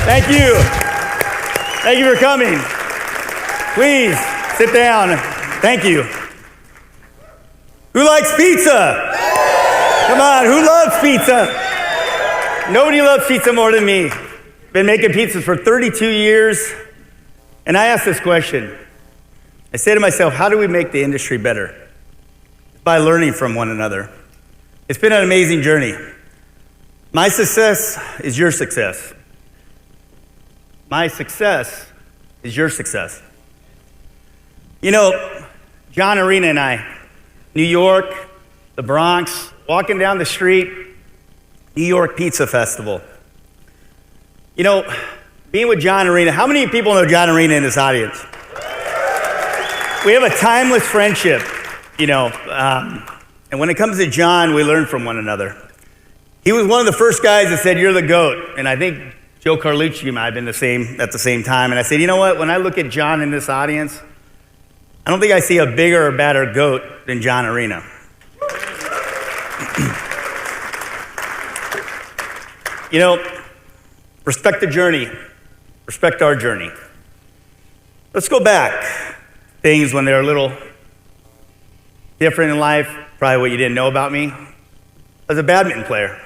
Thank you. Thank you for coming. Please sit down. Thank you. Who likes pizza? Come on, who loves pizza? Nobody loves pizza more than me. Been making pizzas for 32 years, and I ask this question. I say to myself, how do we make the industry better? By learning from one another. It's been an amazing journey. My success is your success. My success is your success. You know, John Arena and I, New York, the Bronx, walking down the street, New York Pizza Festival. You know, being with John Arena, how many people know John Arena in this audience? We have a timeless friendship, you know, and when it comes to John, we learn from one another. He was one of the first guys that said, "You're the GOAT," and I think Joe Carlucci might have been at the same time, and I said, you know what, when I look at John in this audience, I don't think I see a bigger or badder GOAT than John Arena. You know, respect the journey, respect our journey. Let's go back. Things when they're a little different in life, probably what you didn't know about me. I was a badminton player.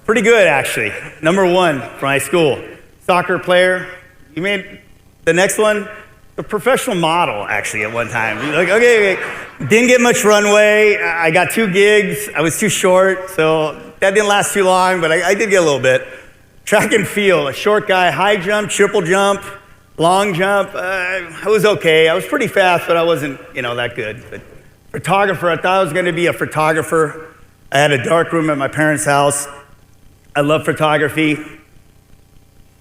Pretty good, actually. Number one for my school. Soccer player. You made the next one, a professional model, actually, at one time. Like, okay. Didn't get much runway. I got 2 gigs. I was too short, so that didn't last too long, but I did get a little bit. Track and field, a short guy, high jump, triple jump, long jump. I was okay. I was pretty fast, but I wasn't, that good. But photographer, I thought I was going to be a photographer. I had a dark room at my parents' house. I love photography.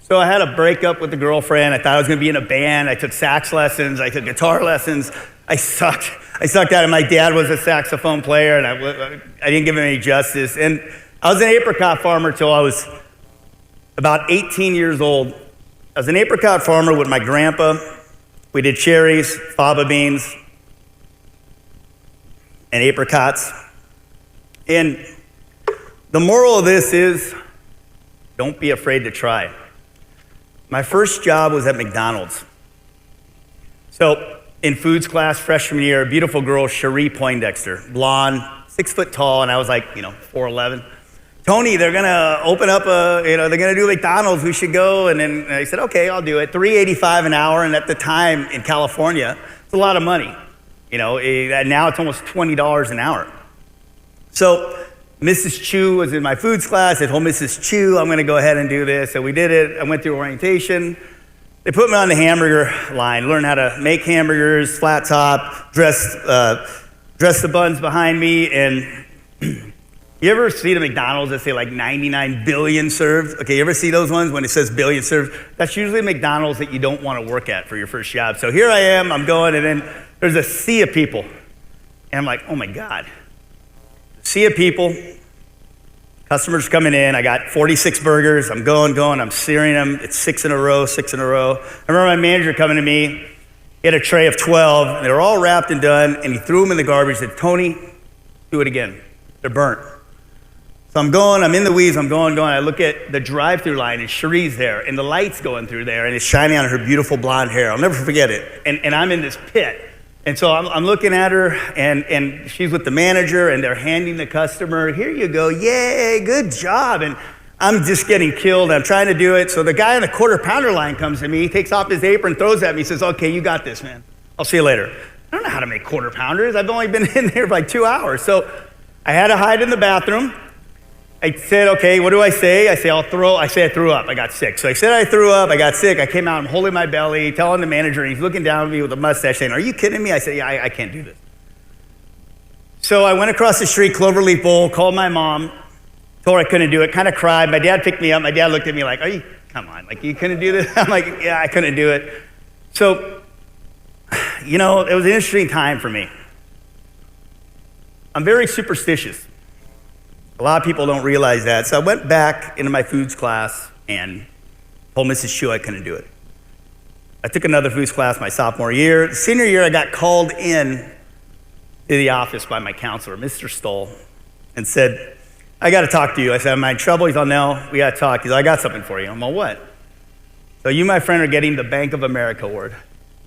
So I had a breakup with a girlfriend. I thought I was going to be in a band. I took sax lessons. I took guitar lessons. I sucked at it. My dad was a saxophone player, and I didn't give him any justice. And I was an apricot farmer till I was about 18 years old. I was an apricot farmer with my grandpa. We did cherries, faba beans, and apricots. And the moral of this is, don't be afraid to try. My first job was at McDonald's. So in foods class, freshman year, a beautiful girl, Cherie Poindexter, blonde, 6 foot tall, and I was like, 4'11". Tony, they're gonna open up they're gonna do McDonald's, we should go. And then I said, okay, I'll do it. $3.85 an hour, and at the time in California, it's a lot of money. Now it's almost $20 an hour. So Mrs. Chu was in my foods class. I told Mrs. Chu, I'm gonna go ahead and do this. So we did it. I went through orientation. They put me on the hamburger line, learned how to make hamburgers, flat top, dress the buns behind me. And you ever see the McDonald's that say like 99 billion served? Okay, you ever see those ones when it says billion served? That's usually McDonald's that you don't want to work at for your first job. So here I am, I'm going, and then there's a sea of people. And I'm like, oh my God. Sea of people, customers coming in. I got 46 burgers. I'm going. I'm searing them. It's 6 in a row. I remember my manager coming to me. He had a tray of 12. And they were all wrapped and done, and he threw them in the garbage. He said, Tony, do it again. They're burnt. So I'm in the weeds, I'm going. I look at the drive-through line, and Cherie's there, and the light's going through there, and it's shining on her beautiful blonde hair. I'll never forget it. And I'm in this pit. And so I'm looking at her, and she's with the manager, and they're handing the customer, here you go, yay, good job. And I'm just getting killed. I'm trying to do it. So the guy on the quarter pounder line comes to me, he takes off his apron, throws at me, says, okay, you got this, man. I'll see you later. I don't know how to make quarter pounders. I've only been in there for like 2 hours. So I had to hide in the bathroom. I said, okay, what do I say? I say, I threw up. I got sick. So I said I threw up. I got sick. I came out. I'm holding my belly, telling the manager, and he's looking down at me with a mustache saying, are you kidding me? I said, yeah, I can't do this. So I went across the street, Cloverleaf Bowl, called my mom, told her I couldn't do it, kind of cried. My dad picked me up. My dad looked at me like, come on, like you couldn't do this? I'm like, yeah, I couldn't do it. So, it was an interesting time for me. I'm very superstitious. A lot of people don't realize that. So I went back into my foods class and told Mrs. Chu I couldn't do it. I took another foods class my sophomore year. Senior year, I got called in to the office by my counselor, Mr. Stoll, and said, I got to talk to you. I said, am I in trouble? He's all, no, we got to talk. He's all, I got something for you. I'm all, what? So you, my friend, are getting the Bank of America award.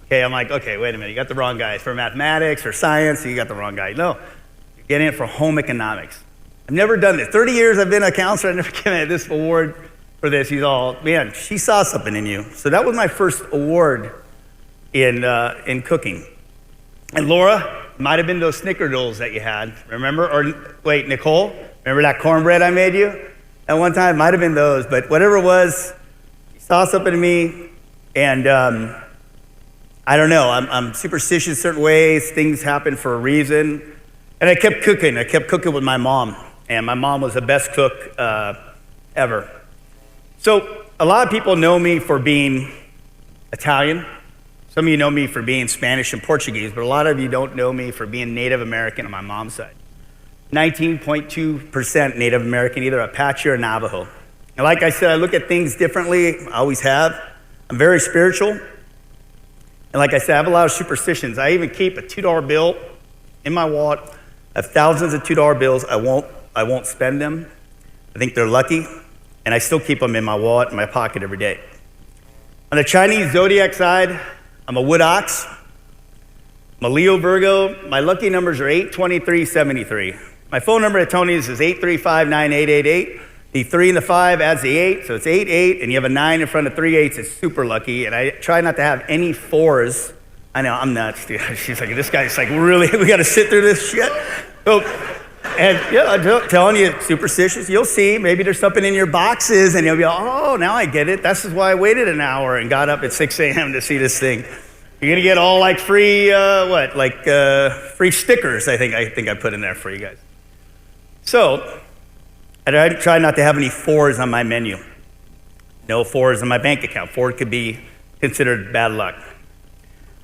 Okay, I'm like, okay, wait a minute. You got the wrong guy. It's for mathematics or science. You got the wrong guy. No, you're getting it for home economics. I've never done this. 30 years I've been a counselor. I've never given this award for this. He's all, man, she saw something in you. So that was my first award in cooking. And Laura, might have been those snickerdoodles that you had, remember? Or wait, Nicole, remember that cornbread I made you? At one time, might have been those, but whatever it was, she saw something in me, and I don't know, I'm superstitious certain ways, things happen for a reason, and I kept cooking. I kept cooking with my mom, and my mom was the best cook ever. So a lot of people know me for being Italian. Some of you know me for being Spanish and Portuguese, but a lot of you don't know me for being Native American on my mom's side. 19.2% Native American, either Apache or Navajo. And like I said, I look at things differently, I always have. I'm very spiritual. And like I said, I have a lot of superstitions. I even keep a $2 bill in my wallet. I have thousands of $2 bills. I won't spend them. I think they're lucky. And I still keep them in my wallet, in my pocket every day. On the Chinese zodiac side, I'm a wood ox. I'm a Leo Virgo. My lucky numbers are 8, 23, 73. My phone number at Tony's is 835-9888. The 3 and the 5 adds the 8, so it's 88, and you have a 9 in front of 3 8s. It's super lucky, and I try not to have any 4s. I know, I'm nuts, dude. She's like, this guy's like, really? We got to sit through this shit? So, and yeah, I'm telling you, superstitious. You'll see, maybe there's something in your boxes, and you'll be like, oh, now I get it. This is why I waited an hour and got up at 6 a.m. to see this thing. You're gonna get all like free, free stickers. I think I put in there for you guys. So, I try not to have any 4s on my menu. No 4s on my bank account. 4 could be considered bad luck.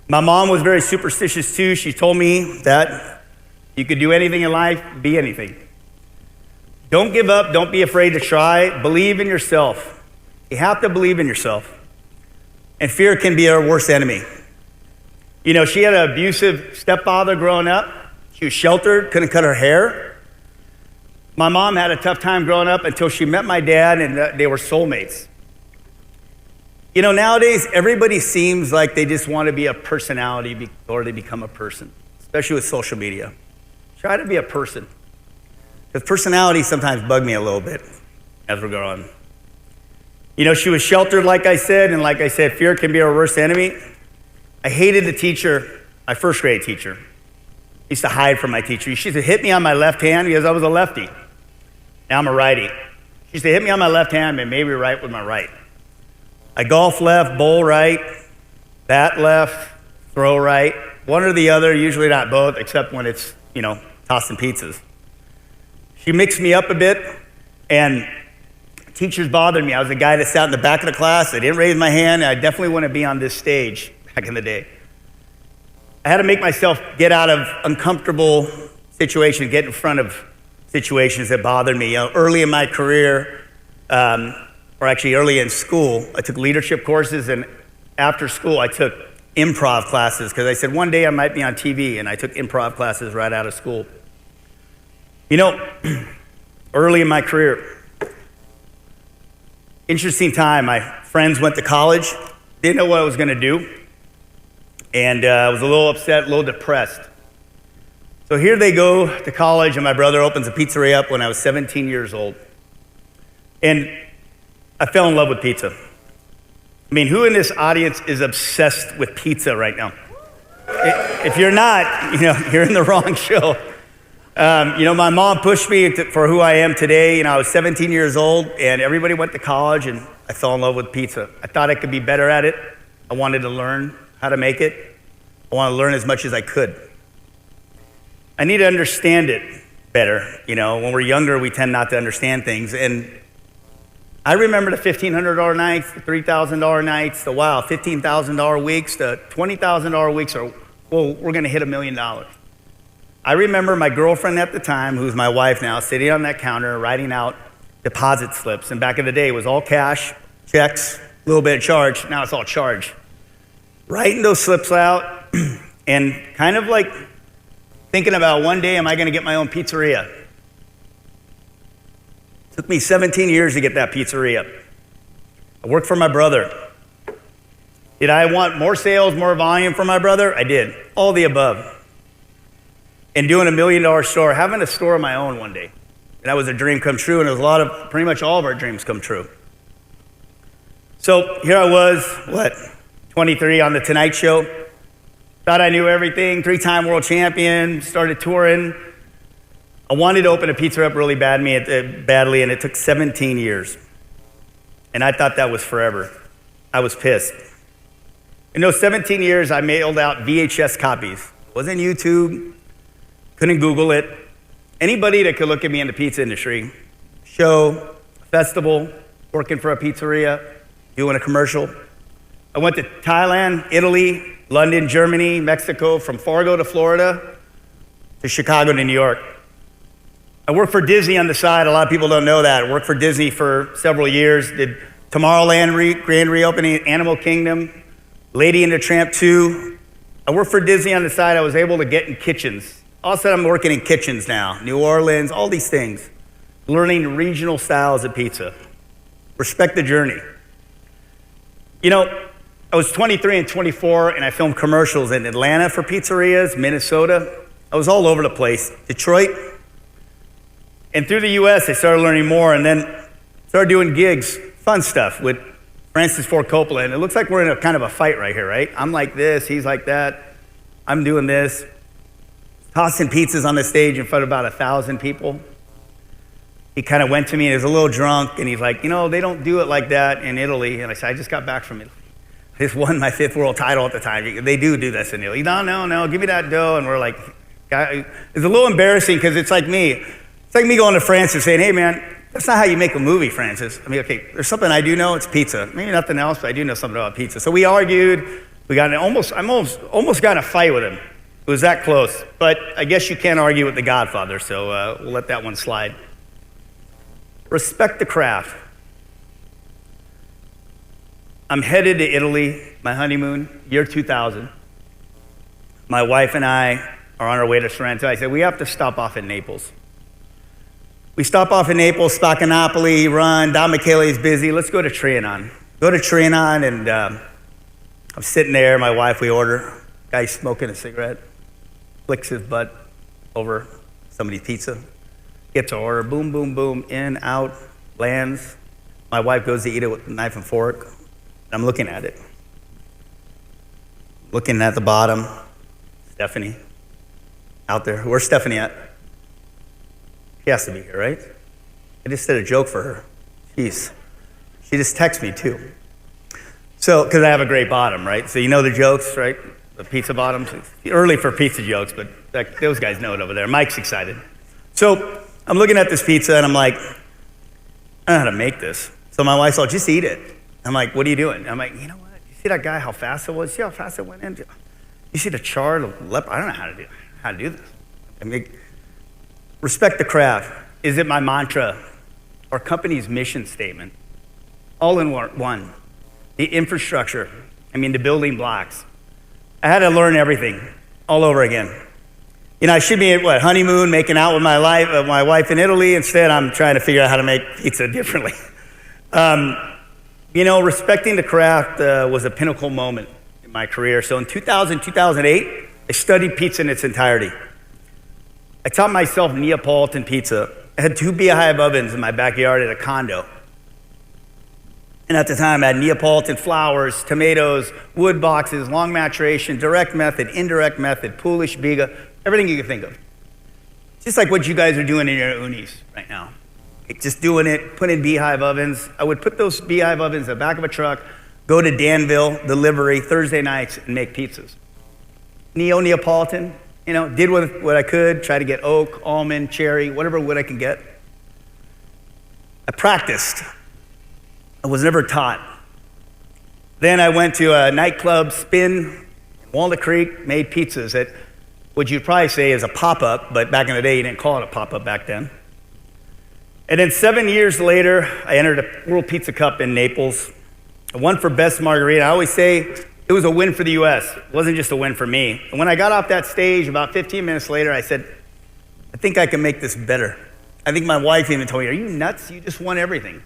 My mom was very superstitious too. She told me that you could do anything in life, be anything. Don't give up, don't be afraid to try. Believe in yourself. You have to believe in yourself. And fear can be our worst enemy. You know, she had an abusive stepfather growing up. She was sheltered, couldn't cut her hair. My mom had a tough time growing up until she met my dad, and they were soulmates. You know, nowadays, everybody seems like they just want to be a personality before they become a person, especially with social media. Try to be a person. Because personalities sometimes bug me a little bit as we go on. You know, she was sheltered, like I said, and like I said, fear can be our worst enemy. I hated the teacher, my first grade teacher. I used to hide from my teacher. She used to hit me on my left hand because I was a lefty. Now I'm a righty. She used to hit me on my left hand and made me right with my right. I golf left, bowl right, bat left, throw right. One or the other, usually not both, except when it's, tossing pizzas. She mixed me up a bit, and teachers bothered me. I was the guy that sat in the back of the class. I didn't raise my hand, and I definitely want to be on this stage back in the day. I had to make myself get out of uncomfortable situations, get in front of situations that bothered me. Early in my career, or actually early in school, I took leadership courses, and after school I took improv classes because I said one day I might be on TV, and I took improv classes right out of school. Early in my career, interesting time. My friends went to college, didn't know what I was going to do, and I was a little upset, a little depressed. So here they go to college, and my brother opens a pizzeria up when I was 17 years old. And I fell in love with pizza. I mean, who in this audience is obsessed with pizza right now? If you're not, you're in the wrong show. My mom pushed me for who I am today. I was 17 years old, and everybody went to college, and I fell in love with pizza. I thought I could be better at it. I wanted to learn how to make it. I wanted to learn as much as I could. I need to understand it better. When we're younger, we tend not to understand things. And I remember the $1,500 nights, the $3,000 nights, the $15,000 weeks, the $20,000 weeks, we're going to hit $1 million. I remember my girlfriend at the time, who's my wife now, sitting on that counter writing out deposit slips. And back in the day, it was all cash, checks, a little bit of charge. Now it's all charge. Writing those slips out and kind of like thinking about one day, am I going to get my own pizzeria? Took me 17 years to get that pizzeria. I worked for my brother. Did I want more sales, more volume for my brother? I did. All the above. And doing $1 million store, having a store of my own one day. And that was a dream come true, and it was pretty much all of our dreams come true. So here I was, 23 on The Tonight Show. Thought I knew everything, 3-time world champion, started touring. I wanted to open a pizza up really badly, and it took 17 years. And I thought that was forever. I was pissed. In those 17 years, I mailed out VHS copies. It wasn't YouTube, couldn't Google it. Anybody that could look at me in the pizza industry, show, festival, working for a pizzeria, doing a commercial. I went to Thailand, Italy, London, Germany, Mexico, from Fargo to Florida to Chicago to New York. I worked for Disney on the side. A lot of people don't know that. I worked for Disney for several years, did Tomorrowland grand reopening, Animal Kingdom, Lady and the Tramp 2. I worked for Disney on the side. I was able to get in kitchens. All of a sudden, I'm working in kitchens now, New Orleans, all these things. Learning regional styles of pizza. Respect the journey. You know, I was 23 and 24, and I filmed commercials in Atlanta for pizzerias, Minnesota. I was all over the place. Detroit. And through the US, I started learning more, and then started doing gigs, fun stuff with Francis Ford Coppola. And it looks like we're in a kind of a fight right here, right? I'm like this, he's like that. I'm doing this. Tossing pizzas on the stage in front of about 1,000 people. He kind of went to me, and he was a little drunk, and he's like, you know, they don't do it like that in Italy. And I said, I just got back from Italy. I just won my 5th world title at the time. They do this in Italy. No, give me that dough. And we're like, it's a little embarrassing because it's like me. It's like me going to Francis saying, hey man, that's not how you make a movie, Francis. I mean, okay, there's something I do know, it's pizza. Maybe nothing else, but I do know something about pizza. So we argued, I almost got in a fight with him. It was that close, but I guess you can't argue with the Godfather, so we'll let that one slide. Respect the craft. I'm headed to Italy, my honeymoon, year 2000. My wife and I are on our way to Sorrento. I said, we have to stop off in Naples. We stop off in Naples, Spaccanapoli, run, Don Michele's busy, let's go to Trianon. Go to Trianon, and I'm sitting there, my wife, we order, guy smoking a cigarette, flicks his butt over somebody's pizza, gets an order, boom, boom, boom, in, out, lands. My wife goes to eat it with a knife and fork. I'm looking at it. Looking at the bottom, Stephanie, out there. Where's Stephanie at? She has to be here, right? I just did a joke for her. Jeez. She just texted me too. So, because I have a great bottom, right? So you know the jokes, right? The pizza bottoms. It's early for pizza jokes, but those guys know it over there. Mike's excited. So I'm looking at this pizza and I'm like, I don't know how to make this. So my wife's like, just eat it. I'm like, what are you doing? I'm like, you know what? You see that guy, how fast it was? See how fast it went in? You see the char, the leopard? I don't know how to do this. I mean, respect the craft. Is it my mantra? Our company's mission statement? All in one. The infrastructure. The building blocks. I had to learn everything all over again. You know, I should be at honeymoon, making out with my wife in Italy. Instead, I'm trying to figure out how to make pizza differently. Respecting the craft was a pinnacle moment in my career. So in 2000, 2008, I studied pizza in its entirety. I taught myself Neapolitan pizza. I had 2 beehive ovens in my backyard at a condo. And at the time, I had Neapolitan flours, tomatoes, wood boxes, long maturation, direct method, indirect method, Polish biga, everything you can think of. Just like what you guys are doing in your unis right now. Just doing it, put in beehive ovens. I would put those beehive ovens in the back of a truck, go to Danville, delivery, Thursday nights, and make pizzas. Neapolitan, did what I could, try to get oak, almond, cherry, whatever wood I can get. I practiced. I was never taught. Then I went to a nightclub, Spin, in Walnut Creek, made pizzas at what you'd probably say is a pop-up, but back in the day, you didn't call it a pop-up back then. And then 7 years later, I entered a World Pizza Cup in Naples. I won for Best Margarita. I always say it was a win for the US. It wasn't just a win for me. And when I got off that stage, about 15 minutes later, I said, I think I can make this better. I think my wife even told me, are you nuts? You just won everything.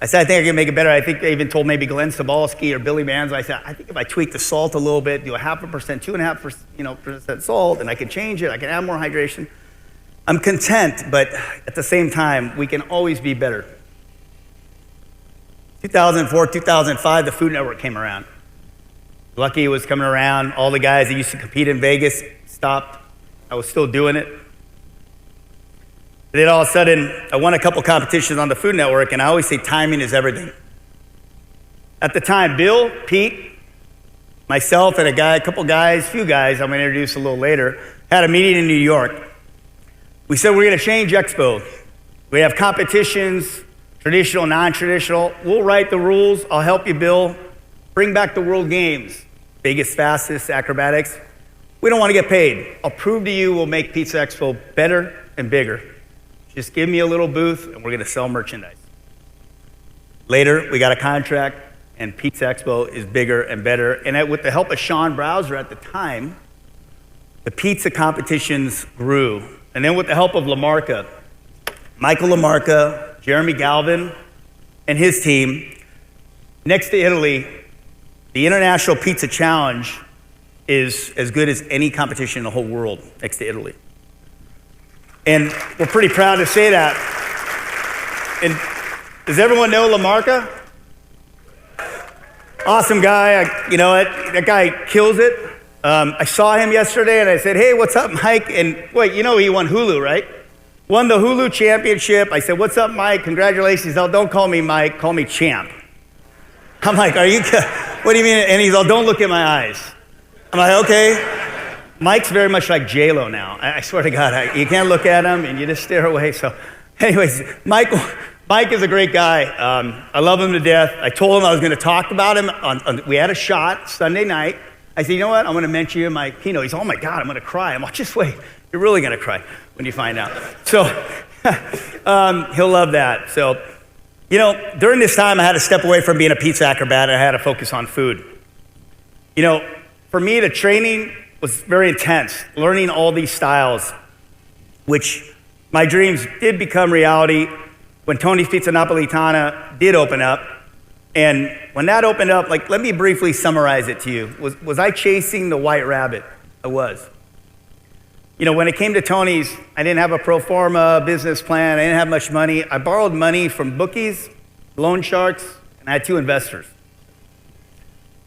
I said, I think I can make it better. I think they even told maybe Glenn Sobalski or Billy Manzo. I said, I think if I tweak the salt a little bit, do 0.5%, 2.5% salt, and I can change it, I can add more hydration. I'm content, but at the same time, we can always be better. 2004, 2005, the Food Network came around. Lucky it was coming around. All the guys that used to compete in Vegas stopped. I was still doing it. And then all of a sudden, I won a couple competitions on the Food Network, and I always say timing is everything. At the time, Bill, Pete, myself, and a few guys, I'm going to introduce a little later, had a meeting in New York. We said we're going to change Expo. We have competitions, traditional, non-traditional. We'll write the rules. I'll help you, Bill. Bring back the World Games. Biggest, fastest, acrobatics. We don't want to get paid. I'll prove to you we'll make Pizza Expo better and bigger. Just give me a little booth and we're going to sell merchandise. Later, we got a contract and Pizza Expo is bigger and better. And with the help of Sean Browser at the time, the pizza competitions grew. And then with the help of LaMarca, Michael LaMarca, Jeremy Galvin, and his team, next to Italy, the International Pizza Challenge is as good as any competition in the whole world next to Italy. And we're pretty proud to say that. And does everyone know LaMarca? Awesome guy. That guy kills it. I saw him yesterday and I said, hey, what's up, Mike? And wait, he won Hulu, right? Won the Hulu championship. I said, what's up, Mike? Congratulations. He's all, don't call me Mike, call me Champ. I'm like, what do you mean? And he's all, don't look at my eyes. I'm like, okay. Mike's very much like J-Lo now. I swear to God, you can't look at him and you just stare away. So anyways, Mike is a great guy. I love him to death. I told him I was going to talk about him. We had a shot Sunday night. I said, you know what? I'm going to mention you in my keynote. He's, oh my God, I'm going to cry. I'm like, just wait. You're really going to cry when you find out. So he'll love that. So, during this time, I had to step away from being a pizza acrobat and I had to focus on food. For me, the training was very intense, learning all these styles, which my dreams did become reality when Tony's Pizza Napolitana did open up. And when that opened up, let me briefly summarize it to you. Was I chasing the white rabbit? I was. When it came to Tony's, I didn't have a pro forma business plan. I didn't have much money. I borrowed money from bookies, loan sharks, and I had 2 investors.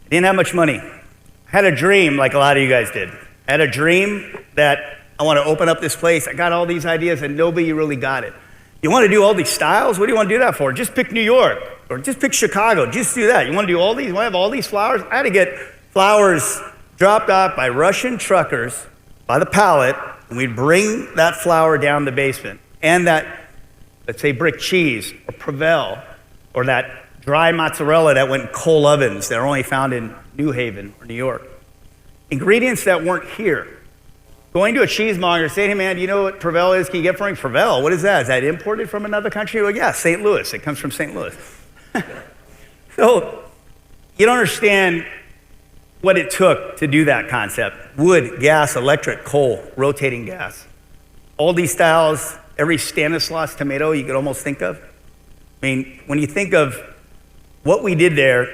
I didn't have much money. I had a dream like a lot of you guys did. I had a dream that I want to open up this place. I got all these ideas and nobody really got it. You want to do all these styles? What do you want to do that for? Just pick New York or just pick Chicago. Just do that. You want to do all these? You want to have all these flowers? I had to get flowers dropped off by Russian truckers by the pallet, and we'd bring that flour down the basement. And that, let's say, brick cheese or Provel or that dry mozzarella that went in coal ovens that are only found in New Haven or New York. Ingredients that weren't here. Going to a cheesemonger, saying, hey man, do you know what Provel is? Can you get for me Provel? What is that? Is that imported from another country? Well, yeah, St. Louis. It comes from St. Louis. So you don't understand what it took to do that concept. Wood, gas, electric, coal, rotating gas. All these styles, every Stanislaus tomato you could almost think of. I mean, when you think of what we did there,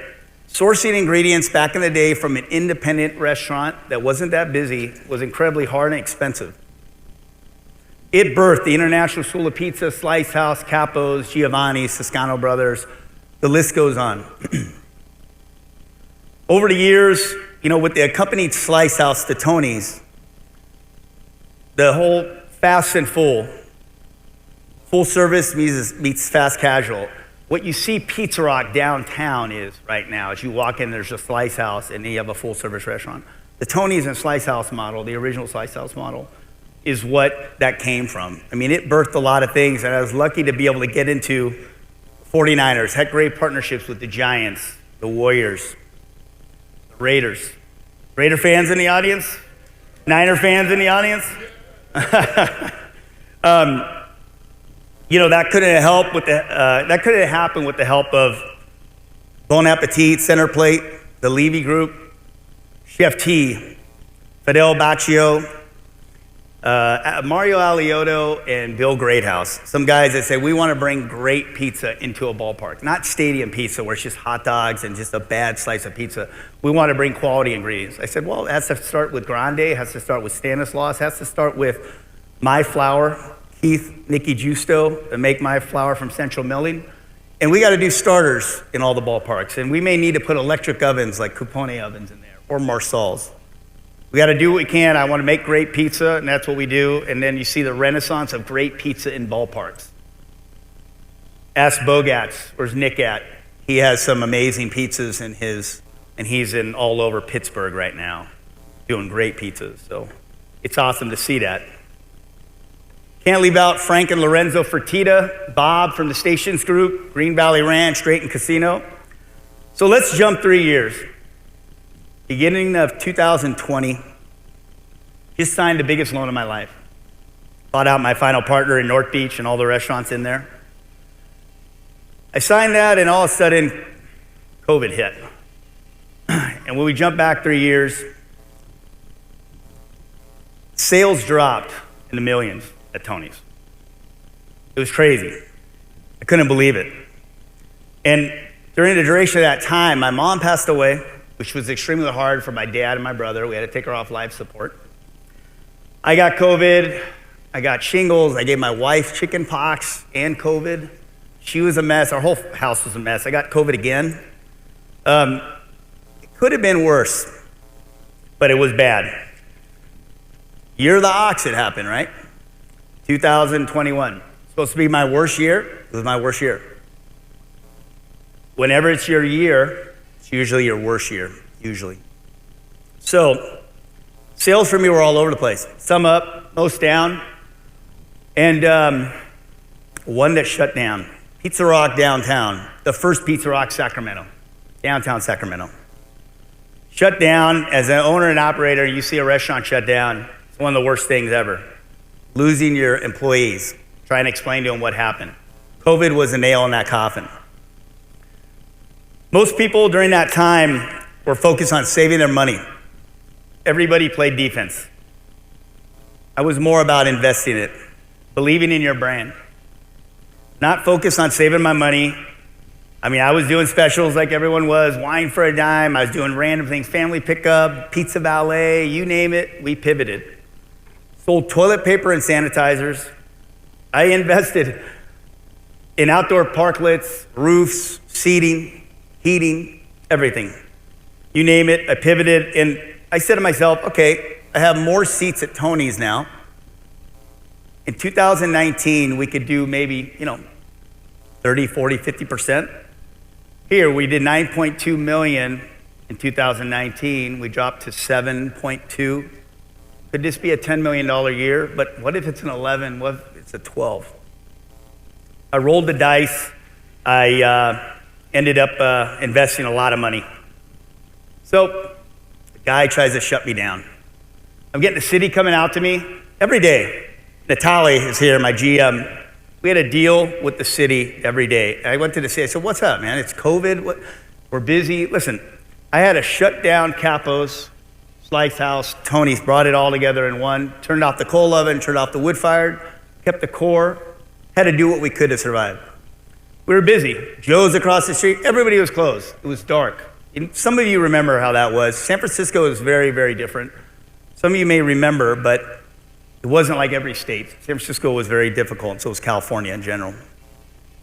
sourcing ingredients back in the day from an independent restaurant that wasn't that busy was incredibly hard and expensive. It birthed the International School of Pizza, Slice House, Capo's, Giovanni's, Toscano Brothers. The list goes on. Over the years, with the accompanied Slice House to Tony's, the whole fast and full service meets fast casual. What you see Pizza Rock downtown is right now, as you walk in, there's a Slice House and then you have a full service restaurant. The Tony's and Slice House model, the original Slice House model, is what that came from. I mean, it birthed a lot of things, and I was lucky to be able to get into 49ers, had great partnerships with the Giants, the Warriors, the Raiders. Raider fans in the audience? Niner fans in the audience? That couldn't have helped with that couldn't have happened with the help of Bon Appetit, Center Plate, the Levy Group, Chef T, Fidel Baccio, Mario Alioto and Bill Greathouse, some guys that say we want to bring great pizza into a ballpark, not stadium pizza where it's just hot dogs and just a bad slice of pizza. We want to bring quality ingredients. I said, well, it has to start with Grande, it has to start with Stanislaus, it has to start with my flour, Keith, Nicky Justo, and make my flour from Central Milling. And we got to do starters in all the ballparks. And we may need to put electric ovens like Coupone ovens in there or Marsal's. We got to do what we can. I want to make great pizza, and that's what we do. And then you see the renaissance of great pizza in ballparks. Ask Bogatz, where's Nick at? He has some amazing pizzas in his, and he's in all over Pittsburgh right now, doing great pizzas. So it's awesome to see that. Can't leave out Frank and Lorenzo Fertitta, Bob from the Stations Group, Green Valley Ranch, Drayton Casino. So let's jump 3 years. Beginning of 2020, just signed the biggest loan of my life. Bought out my final partner in North Beach and all the restaurants in there. I signed that, and all of a sudden, COVID hit. And when we jump back 3 years, sales dropped in the millions at Tony's. It was crazy. I couldn't believe it. And during the duration of that time, my mom passed away, which was extremely hard for my dad and my brother. We had to take her off life support. I got COVID, I got shingles, I gave my wife chicken pox and COVID. She was a mess, our whole house was a mess. I got COVID again. It could have been worse, but it was bad. Year of the ox it happened, right? 2021. Supposed to be my worst year, it was my worst year. Whenever it's your year, it's usually your worst year, usually. So, sales for me were all over the place. Some up, most down. And one that shut down, Pizza Rock downtown, the first Pizza Rock Sacramento, downtown Sacramento. Shut down. As an owner and operator, you see a restaurant shut down, it's one of the worst things ever. Losing your employees, trying to explain to them what happened. COVID was a nail in that coffin. Most people during that time were focused on saving their money. Everybody played defense. I was more about investing it, believing in your brand. Not focused on saving my money. I mean, I was doing specials like everyone was, wine for a dime. I was doing random things, family pickup, pizza valet, you name it, we pivoted. Sold toilet paper and sanitizers. I invested in outdoor parklets, roofs, seating, heating, everything. You name it, I pivoted, and I said to myself, okay, I have more seats at Tony's now. In 2019, we could do maybe, 30, 40, 50%. Here, we did 9.2 million in 2019. We dropped to 7.2. Could this be a $10 million year? But what if it's an 11? What if it's a 12? I rolled the dice. I ended up investing a lot of money. So the guy tries to shut me down. I'm getting the city coming out to me every day. Natalie is here, my GM. We had a deal with the city every day. I went to the city, I said, what's up, man? It's COVID, we're busy. Listen, I had to shut down Capo's, Slice House, Tony's, brought it all together in one, turned off the coal oven, turned off the wood fired, kept the core, had to do what we could to survive. We were busy. Joe's across the street, everybody was closed. It was dark. And some of you remember how that was. San Francisco is very, very different. Some of you may remember, but it wasn't like every state. San Francisco was very difficult, and so was California in general.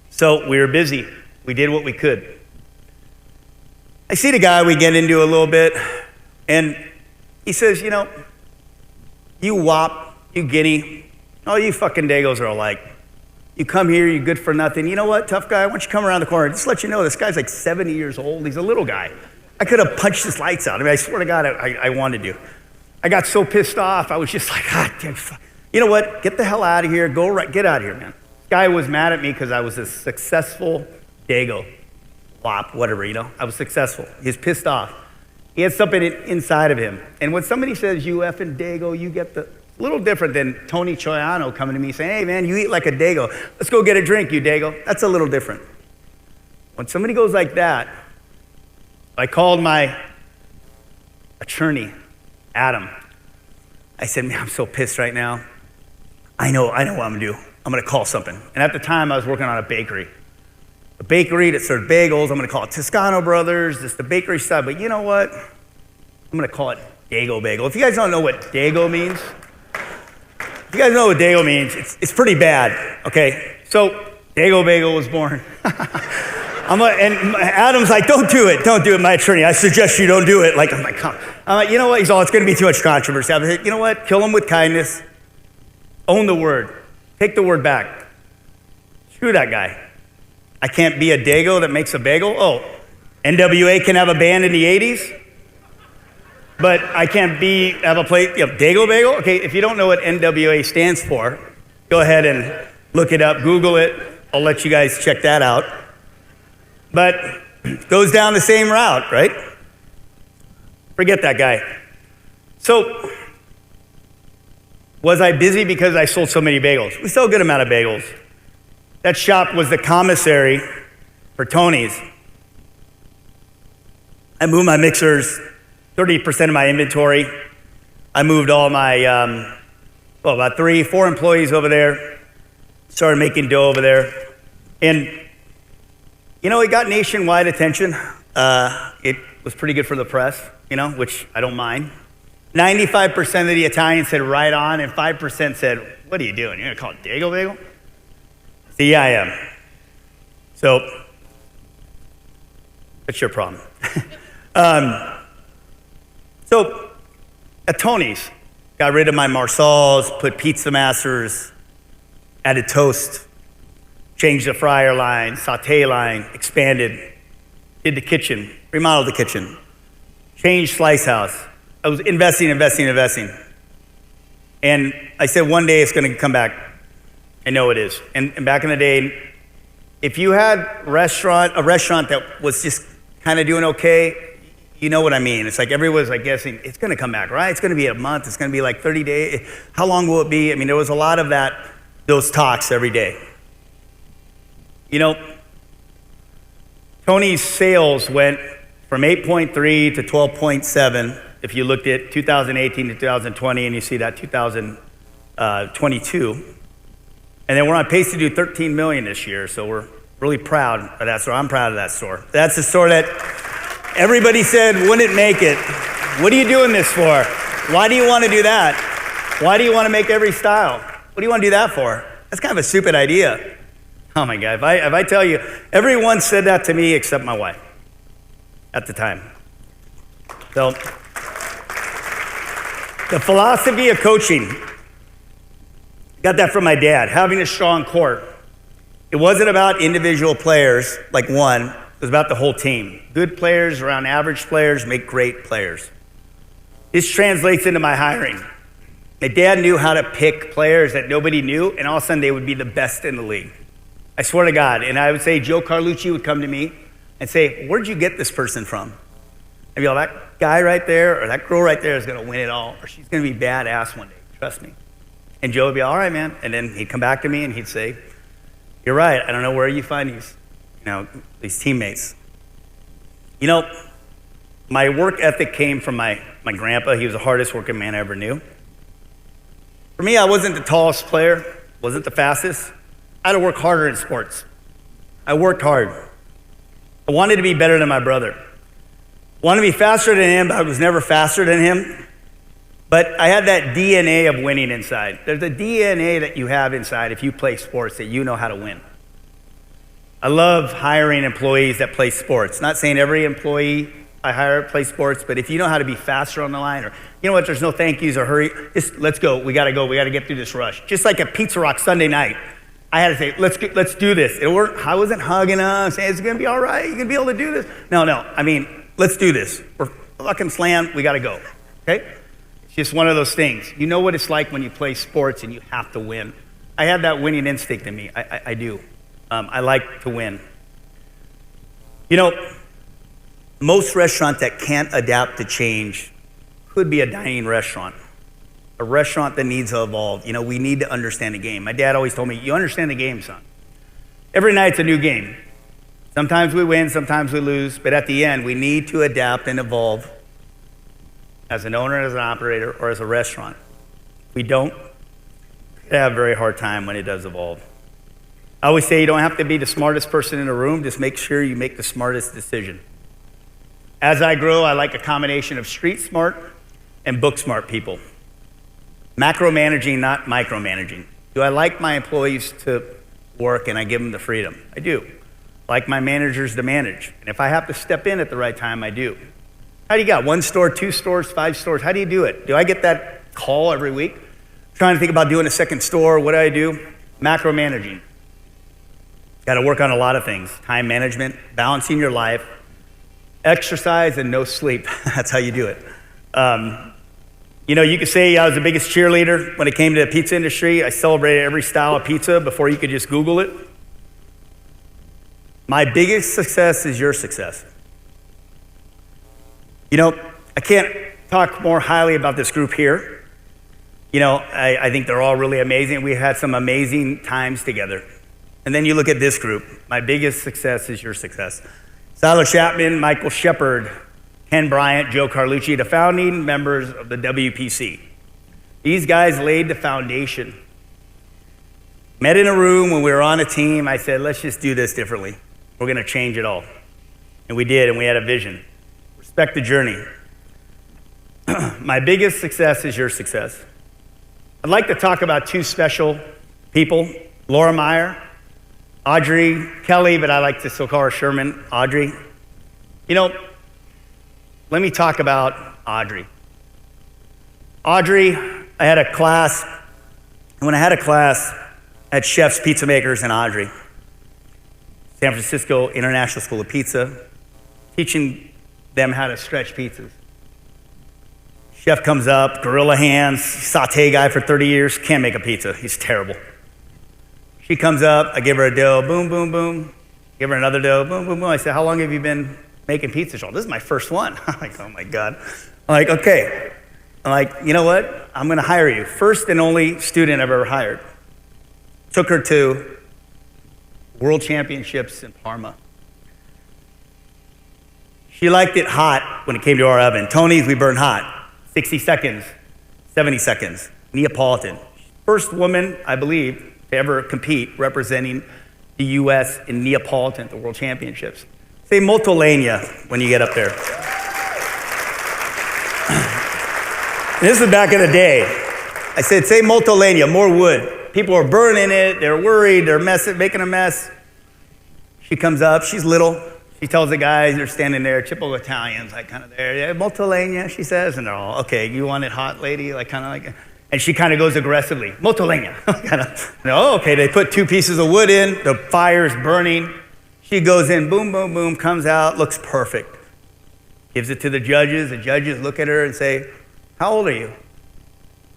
So we were busy. We did what we could. I see the guy we get into a little bit, and he says, you WAP, you Guinea, all you fucking Dagos are alike. You come here, you're good for nothing. You know what, tough guy, why don't you come around the corner? Just let you know, this guy's like 70 years old. He's a little guy. I could have punched his lights out. I mean, I swear to God, I wanted to. I got so pissed off. I was just like, God damn, you know what? Get the hell out of here. Get out of here, man. This guy was mad at me because I was a successful Dago, WAP, whatever, I was successful. He's pissed off. He had something inside of him. And when somebody says, you effing Dago, you get the, a little different than Tony Choiano coming to me saying, hey man, you eat like a Dago. Let's go get a drink, you Dago. That's a little different. When somebody goes like that, I called my attorney, Adam. I said, man, I'm so pissed right now. I know what I'm gonna do. I'm gonna call something. And at the time, I was working on a bakery that served bagels. I'm gonna call it Toscano Brothers, just the bakery style. But you know what? I'm gonna call it Dago Bagel. If you guys don't know what Dago means, it's pretty bad, okay? So Dago Bagel was born. And Adam's like, don't do it, my attorney. I suggest you don't do it. I'm like, come. I'm like, you know what? He's all, it's gonna be too much controversy. I'm like, you know what? Kill him with kindness. Own the word. Take the word back. Screw that guy. I can't be a Dago that makes a bagel. Oh, NWA can have a band in the 80s, but I can't have a plate, Dago Bagel? Okay, if you don't know what NWA stands for, go ahead and look it up, Google it. I'll let you guys check that out. But goes down the same route, right? Forget that guy. So, was I busy because I sold so many bagels? We sold a good amount of bagels. That shop was the commissary for Tony's. I moved my mixers, 30% of my inventory. I moved all my, about 3-4 employees over there. Started making dough over there. And, it got nationwide attention. It was pretty good for the press, which I don't mind. 95% of the Italians said right on, and 5% said, what are you doing? You're gonna call it Dago Bagel? See, yeah, I am. So, that's your problem. So, at Tony's, got rid of my Marsals, put Pizza Masters, added toast, changed the fryer line, saute line, expanded, did the kitchen, remodeled the kitchen, changed Slice House. I was investing. And I said, one day it's gonna come back. I know it is. And back in the day, if you had a restaurant that was just kind of doing okay, you know what I mean. It's like everyone's like guessing, it's gonna come back, right? It's gonna be a month, it's gonna be like 30 days. How long will it be? I mean, there was a lot of those talks every day. Tony's sales went from 8.3 to 12.7. If you looked at 2018 to 2020 and you see that 2022. And then we're on pace to do 13 million this year, so we're really proud of that store. I'm proud of that store. That's the store that everybody said wouldn't make it. What are you doing this for? Why do you want to do that? Why do you want to make every style? What do you want to do that for? That's kind of a stupid idea. Oh my God, if I tell you, everyone said that to me except my wife at the time. So, the philosophy of coaching, got that from my dad, having a strong core. It wasn't about individual players, like one, it was about the whole team. Good players around average players make great players. This translates into my hiring. My dad knew how to pick players that nobody knew, and all of a sudden they would be the best in the league. I swear to God. And I would say, Joe Carlucci would come to me and say, where'd you get this person from? I'd be like, that guy right there or that girl right there is gonna win it all, or she's gonna be badass one day, trust me. And Joe would be, all right, man. And then he'd come back to me and he'd say, you're right, I don't know where you find these teammates. My work ethic came from my grandpa. He was the hardest working man I ever knew. For me, I wasn't the tallest player, wasn't the fastest. I had to work harder in sports. I worked hard. I wanted to be better than my brother. Wanted to be faster than him, but I was never faster than him. But I had that DNA of winning inside. There's a DNA that you have inside if you play sports that you know how to win. I love hiring employees that play sports. Not saying every employee I hire plays sports, but if you know how to be faster on the line, or you know what, there's no thank yous or hurry, just let's go, we gotta get through this rush. Just like a Pizza Rock Sunday night, I had to say, let's do this. I wasn't hugging them, saying it's gonna be all right, you're gonna be able to do this. No, I mean, let's do this. We're fucking slammed, we gotta go, okay? It's just one of those things. You know what it's like when you play sports and you have to win. I have that winning instinct in me, I do. I like to win. Most restaurants that can't adapt to change could be a dining restaurant, a restaurant that needs to evolve. We need to understand the game. My dad always told me, you understand the game, son. Every night's a new game. Sometimes we win, sometimes we lose, but at the end, we need to adapt and evolve as an owner, as an operator, or as a restaurant. we don't, we have a very hard time when it does evolve. I always say you don't have to be the smartest person in the room, just make sure you make the smartest decision. As I grow, I like a combination of street smart and book smart people. Macro managing, not micromanaging. Do I like my employees to work and I give them the freedom? I do. I like my managers to manage. And if I have to step in at the right time, I do. How do you got? 1 store, 2 stores, 5 stores? How do you do it? Do I get that call every week? Trying to think about doing a second store. What do I do? Macro managing. Got to work on a lot of things. Time management, balancing your life, exercise, and no sleep. That's how you do it. You could say I was the biggest cheerleader when it came to the pizza industry. I celebrated every style of pizza before you could just Google it. My biggest success is your success. I can't talk more highly about this group here. I think they're all really amazing. We had some amazing times together. And then you look at this group. My biggest success is your success. Silo Chapman, Michael Shepard, Ken Bryant, Joe Carlucci, the founding members of the WPC. These guys laid the foundation. Met in a room when we were on a team. I said, let's just do this differently. We're going to change it all. And we did, and we had a vision. Respect the journey. My biggest success is your success. I'd like to talk about 2 special people, Laura Meyer, Audrey Kelly, but I like to still call her Sherman, Audrey. Let me talk about Audrey. Audrey, I had a class, and when I had a class at Chefs, Pizza Makers, and Audrey, San Francisco International School of Pizza, teaching them how to stretch pizzas. Chef comes up, gorilla hands, saute guy for 30 years, can't make a pizza, he's terrible. She comes up, I give her a dough, boom, boom, boom. Give her another dough, boom, boom, boom. I said, how long have you been making pizzas? Oh, this is my first one. I'm like, oh my God. I'm like, okay. I'm like, you know what? I'm gonna hire you. First and only student I've ever hired. Took her to World Championships in Parma. She liked it hot when it came to our oven. Tony's, we burn hot. 60 seconds, 70 seconds. Neapolitan. First woman, I believe, to ever compete representing the U.S. in Neapolitan at the World Championships. Say molto legna when you get up there. This is back in the day. I said, say molto legna, more wood. People are burning it, they're worried, they're making a mess. She comes up, she's little. She tells the guys, they're standing there, typical Italians, like kind of there. Yeah, molto legna, she says, and they're all, okay, you want it hot, lady? Like kind of like, and she kind of goes aggressively, molto legna. Okay, they put 2 pieces of wood in, the fire's burning. She goes in, boom, boom, boom, comes out, looks perfect. Gives it to the judges look at her and say, how old are you?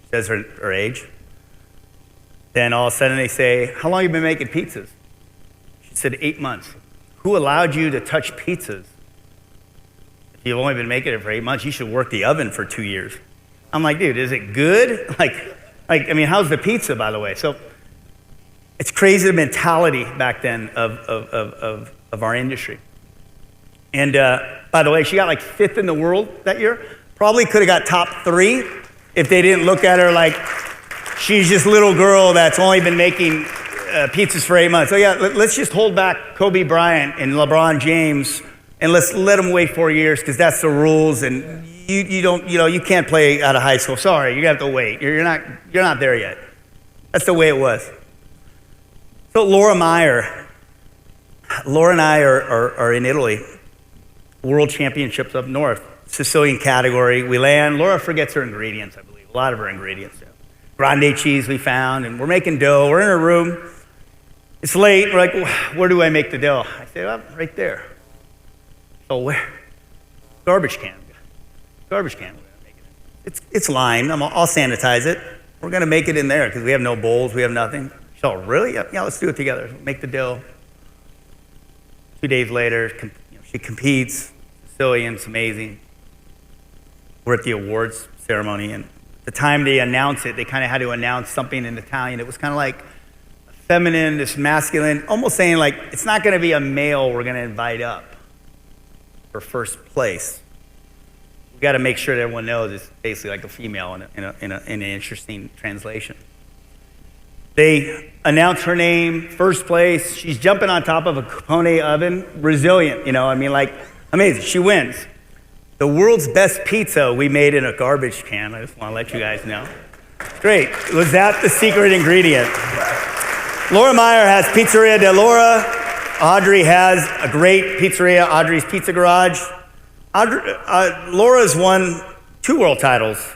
She says her age. Then all of a sudden they say, how long have you been making pizzas? She said, 8 months. Who allowed you to touch pizzas? If you've only been making it for 8 months, you should work the oven for 2 years. I'm like, dude, is it good? How's the pizza, by the way? So it's crazy the mentality back then of our industry. And by the way, she got like 5th in the world that year. Probably could have got top 3 if they didn't look at her like she's just a little girl that's only been making pizzas for 8 months. So yeah, let's just hold back Kobe Bryant and LeBron James and let's let them wait 4 years because that's the rules. And you can't play out of high school. Sorry, you have to wait. You're not there yet. That's the way it was. So Laura Meyer, Laura and I are in Italy, World Championships up north, Sicilian category. We land. Laura forgets her ingredients, I believe, a lot of her ingredients. Grande cheese we found, and we're making dough. We're in her room. It's late. We're like, where do I make the dough? I say, right there. So where? Garbage can. Garbage can. It's lined. I'll sanitize it. We're going to make it in there because we have no bowls. We have nothing. So really? Yeah, let's do it together. Make the dough. 2 days later, she competes. Sicilian, it's amazing. We're at the awards ceremony, and the time they announce it, they kind of had to announce something in Italian. It was kind of like feminine, this masculine, almost saying like, it's not going to be a male we're going to invite up for first place. We got to make sure that everyone knows it's basically like a female in an interesting translation. They announce her name, first place. She's jumping on top of a Capone oven, resilient, like amazing. She wins. The world's best pizza we made in a garbage can. I just want to let you guys know. Great. Was that the secret ingredient? Laura Meyer has Pizzeria de Laura. Audrey has a great pizzeria, Audrey's Pizza Garage. Laura's won 2 world titles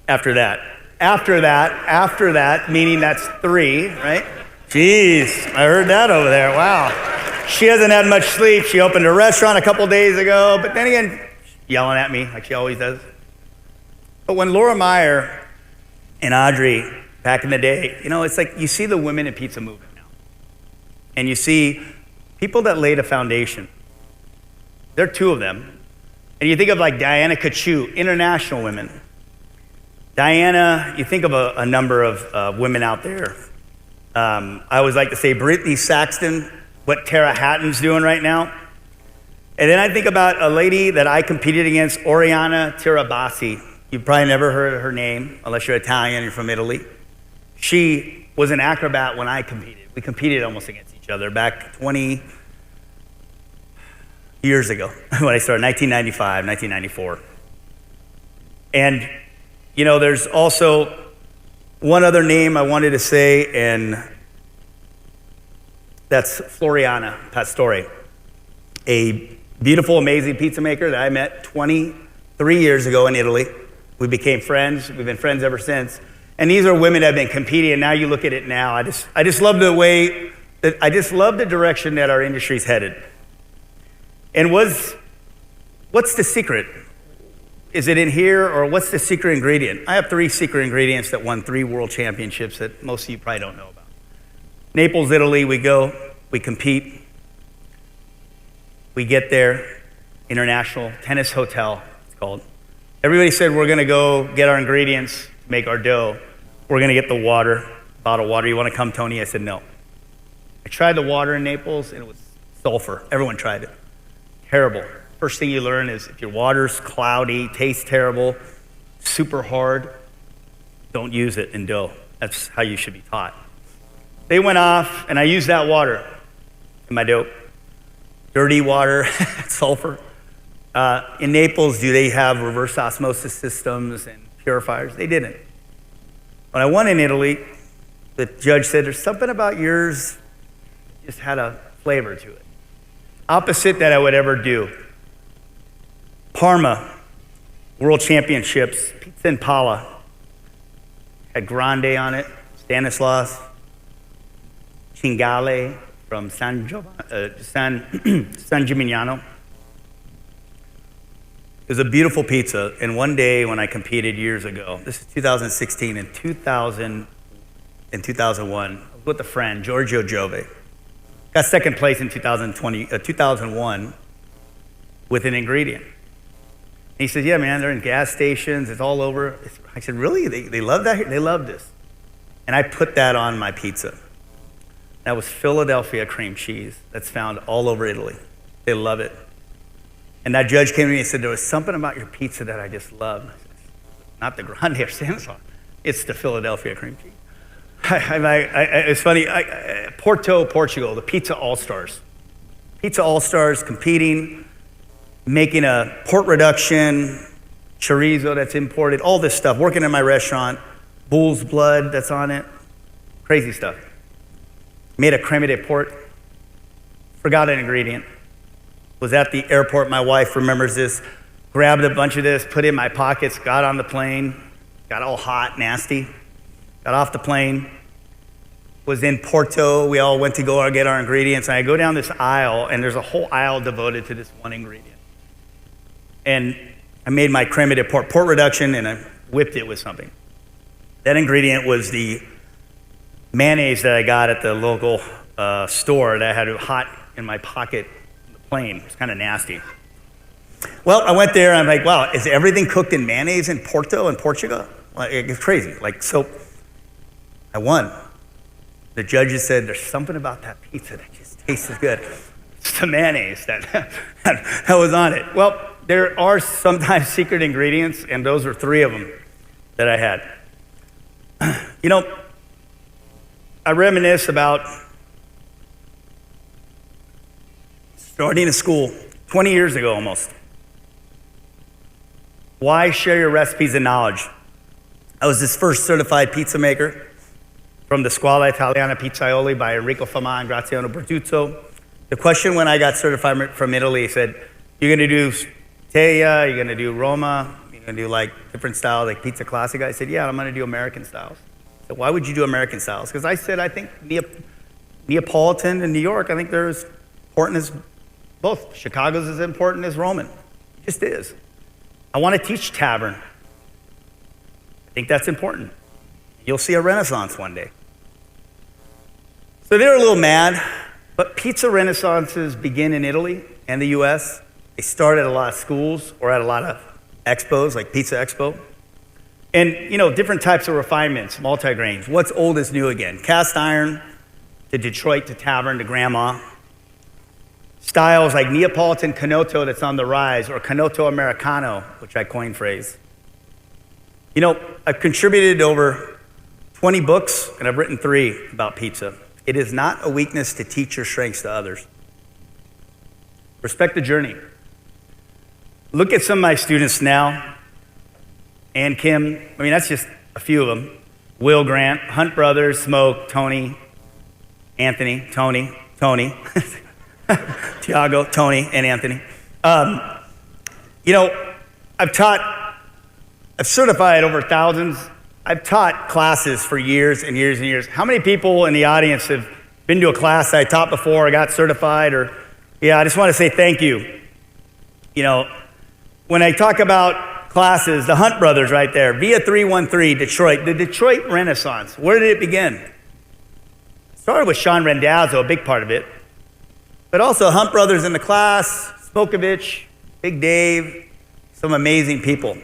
after that. After that, meaning that's 3, right? Jeez, I heard that over there, wow. She hasn't had much sleep. She opened a restaurant a couple days ago, but then again, yelling at me like she always does. But when Laura Meyer and Audrey, back in the day, it's like you see the women in pizza movement now. And you see people that laid a foundation. There are 2 of them. And you think of like Diana Cachu, international women. Diana, you think of a number of women out there. I always like to say Brittany Saxton, what Tara Hatton's doing right now. And then I think about a lady that I competed against, Oriana Tirabassi. You've probably never heard of her name, unless you're Italian, you're from Italy. She was an acrobat when I competed. We competed almost against each other back 20 years ago when I started, 1995, 1994. And, there's also one other name I wanted to say, and that's Floriana Pastore, a beautiful, amazing pizza maker that I met 23 years ago in Italy. We became friends. We've been friends ever since. And these are women that have been competing, and now you look at it now. I just love the direction that our industry's headed. And what's the secret? Is it in here, or what's the secret ingredient? I have 3 secret ingredients that won 3 world championships that most of you probably don't know about. Naples, Italy, we go, we compete. We get there, International Tennis Hotel, it's called. Everybody said, we're gonna go get our ingredients, make our dough. We're gonna get the water, bottled water. You wanna come, Tony? I said, no. I tried the water in Naples, and it was sulfur. Everyone tried it. Terrible. First thing you learn is if your water's cloudy, tastes terrible, super hard, don't use it in dough. That's how you should be taught. They went off, and I used that water in my dough. Dirty water, sulfur. In Naples, do they have reverse osmosis systems and purifiers? They didn't. When I won in Italy, the judge said, there's something about yours, just had a flavor to it. Opposite that I would ever do. Parma, World Championships, Pizza and Pala. Had Grande on it, Stanislaus, Cingale from San Gemignano. It was a beautiful pizza, and one day when I competed years ago, this is 2016, in 2001, I was with a friend, Giorgio Giove. Got second place in 2001 with an ingredient. And he said, yeah, man, they're in gas stations, it's all over. I said, really? They love that here? They love this. And I put that on my pizza. That was Philadelphia cream cheese that's found all over Italy. They love it. And that judge came to me and said, there was something about your pizza that I just loved. I said, not the Grande or Stanislaus, it's the Philadelphia cream cheese. It's funny, Porto, Portugal, the Pizza All-Stars. Pizza All-Stars competing, making a port reduction, chorizo that's imported, all this stuff, working in my restaurant, bull's blood that's on it, crazy stuff. Made a creme de port, forgot an ingredient. Was at the airport, my wife remembers this, grabbed a bunch of this, put it in my pockets, got on the plane, got all hot, nasty, got off the plane, was in Porto, we all went to go get our ingredients, and I go down this aisle, and there's a whole aisle devoted to this one ingredient. And I made my creme de port reduction, and I whipped it with something. That ingredient was the mayonnaise that I got at the local store that I had hot in my pocket on the plane. It was kind of nasty. Well, I went there and I'm like, wow, is everything cooked in mayonnaise in Porto and Portugal? Like, it's crazy. So I won. The judges said, there's something about that pizza that just tastes good. It's the mayonnaise that was on it. Well, there are sometimes secret ingredients, and those are 3 of them that I had. You know, I reminisce about starting a school 20 years ago almost. Why share your recipes and knowledge? I was this first certified pizza maker from the Scuola Italiana Pizzaioli by Enrico Fama and Graziano Bertuzzo. The question when I got certified from Italy said, you're gonna do Teglia, you're gonna do Roma, you're gonna do like different styles, like pizza classica. I said, yeah, I'm gonna do American styles. So why would you do American styles? Because I said, I think Neapolitan and New York, I think they're as important as both. Chicago's as important as Roman. It just is. I want to teach tavern. I think that's important. You'll see a renaissance one day. So they're a little mad, but pizza renaissances begin in Italy and the US. They start at a lot of schools or at a lot of expos, like Pizza Expo. And, you know, different types of refinements, multi-grains. What's old is new again. Cast iron to Detroit to tavern to grandma. Styles like Neapolitan Keynote that's on the rise, or Keynote Americano, which I coined phrase. You know, I've contributed over 20 books, and I've written 3 about pizza. It is not a weakness to teach your strengths to others. Respect the journey. Look at some of my students now. Ann Kim, I mean, that's just a few of them. Will Grant, Hunt Brothers, Smoke, Tony, Anthony, Tony, Tiago, Tony, and Anthony. You know, I've certified over thousands. I've taught classes for years and years and years. How many people in the audience have been to a class I taught before or got certified? Or, yeah, I just want to say thank you. You know, when I talk about classes, the Hunt Brothers right there, Via 313, Detroit, the Detroit Renaissance, where did it begin? It started with Sean Rendazzo, a big part of it. But also Hunt Brothers in the class, Smokovich, Big Dave, some amazing people.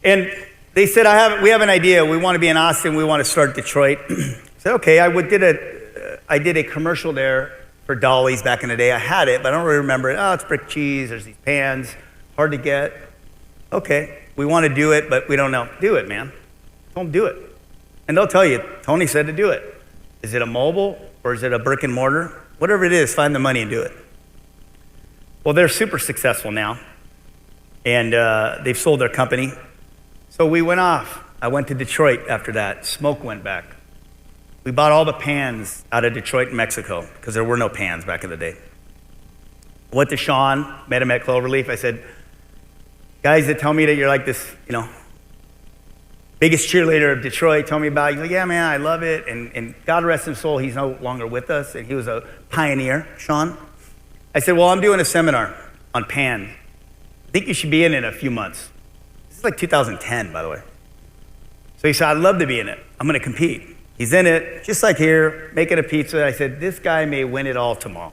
And they said, we have an idea. We want to be in Austin. We want to start Detroit. I said, okay, I did a commercial there for Dolly's back in the day. I had it, but I don't really remember it. Oh, it's brick cheese. There's these pans, hard to get. Okay, we want to do it, but we don't know. Do it, man. Don't do it. And they'll tell you, Tony said to do it. Is it a mobile or is it a brick and mortar? Whatever it is, find the money and do it. Well, they're super successful now, and they've sold their company. So we went off. I went to Detroit after that. Smoke went back. We bought all the pans out of Detroit and Mexico because there were no pans back in the day. Went to Sean, met him at Cloverleaf. I said, guys that tell me that you're like this, you know, biggest cheerleader of Detroit, tell me about it. He's like, yeah, man, I love it. And God rest his soul, he's no longer with us. And he was a pioneer, Sean. I said, well, I'm doing a seminar on pan. I think you should be in it in a few months. This is like 2010, by the way. So he said, I'd love to be in it. I'm going to compete. He's in it, just like here, making a pizza. I said, this guy may win it all tomorrow.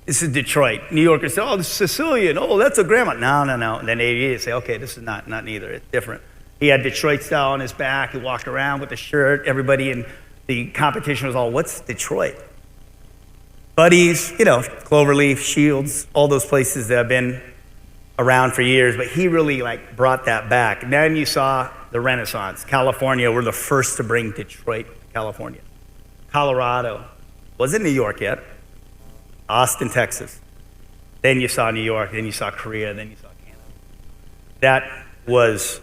This is Detroit. New Yorkers say, oh, this is Sicilian. Oh, that's a grandma. No. And then they say, okay, this is not neither. It's different. He had Detroit style on his back. He walked around with the shirt. Everybody in the competition was all, what's Detroit? Buddies, you know, Cloverleaf, Shields, all those places that have been around for years. But he really like brought that back. And then you saw the Renaissance. California, we're the first to bring Detroit to California. Colorado, wasn't New York yet. Austin, Texas. Then you saw New York, then you saw Korea, then you saw Canada. That was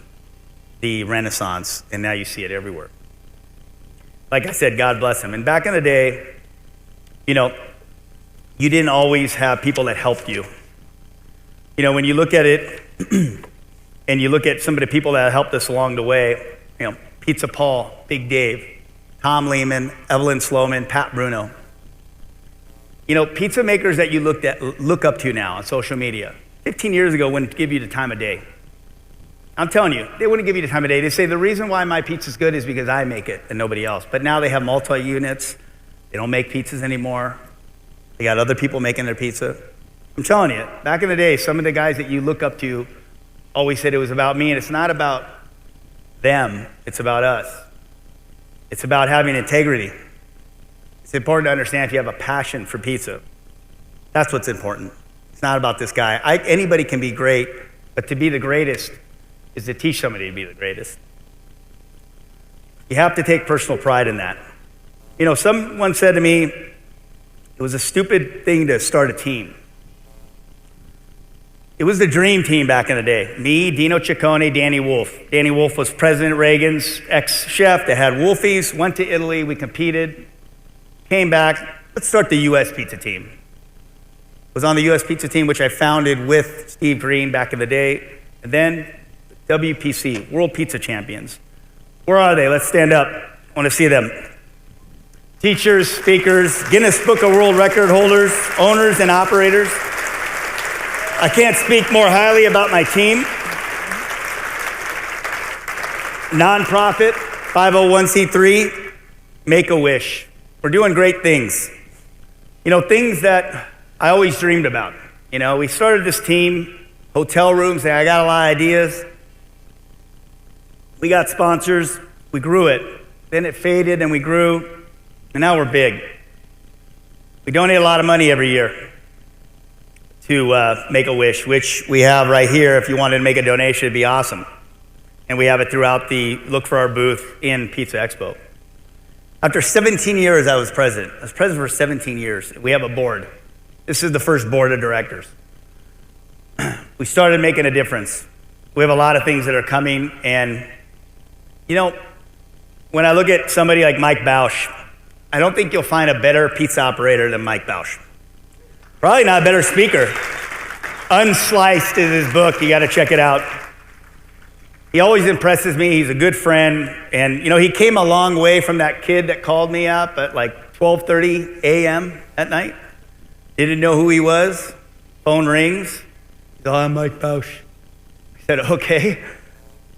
the Renaissance, and now you see it everywhere. Like I said, God bless him. And back in the day, you know, you didn't always have people that helped you. You know, when you look at it, and you look at some of the people that helped us along the way, you know, Pizza Paul, Big Dave, Tom Lehman, Evelyn Sloman, Pat Bruno. You know, pizza makers that you look up to now on social media, 15 years ago wouldn't give you the time of day. I'm telling you, they wouldn't give you the time of day. They say the reason why my pizza's good is because I make it and nobody else. But now they have multi-units. They don't make pizzas anymore. They got other people making their pizza. I'm telling you, back in the day, some of the guys that you look up to always said it was about me, and it's not about them, it's about us. It's about having integrity. It's important to understand if you have a passion for pizza. That's what's important. It's not about this guy. Anybody can be great, but to be the greatest is to teach somebody to be the greatest. You have to take personal pride in that. You know, someone said to me, it was a stupid thing to start a team. It was the dream team back in the day. Me, Dino Ciccone, Danny Wolf. Danny Wolf was President Reagan's ex-chef. They had Wolfies, went to Italy, we competed, came back. Let's start the U.S. pizza team. Was on the U.S. pizza team, which I founded with Steve Green back in the day. And then WPC, World Pizza Champions. Where are they? Let's stand up. I want to see them. Teachers, speakers, Guinness Book of World Record holders, owners, and operators. I can't speak more highly about my team. Nonprofit, 501c3, Make-A-Wish. We're doing great things. You know, things that I always dreamed about. You know, we started this team, hotel rooms, and I got a lot of ideas. We got sponsors, we grew it. Then it faded and we grew, and now we're big. We donate a lot of money every year to Make-A-Wish, which we have right here. If you wanted to make a donation, it'd be awesome. And we have it throughout look for our booth in Pizza Expo. After 17 years, I was president. I was president for 17 years. We have a board. This is the first board of directors. We started making a difference. We have a lot of things that are coming, and you know, when I look at somebody like Mike Bausch, I don't think you'll find a better pizza operator than Mike Bausch. Probably not a better speaker. Unsliced is his book. You got to check it out. He always impresses me. He's a good friend. And, you know, he came a long way from that kid that called me up at like 12:30 a.m. at night. Didn't know who he was. Phone rings. He said, I'm Mike Bausch. I said, okay.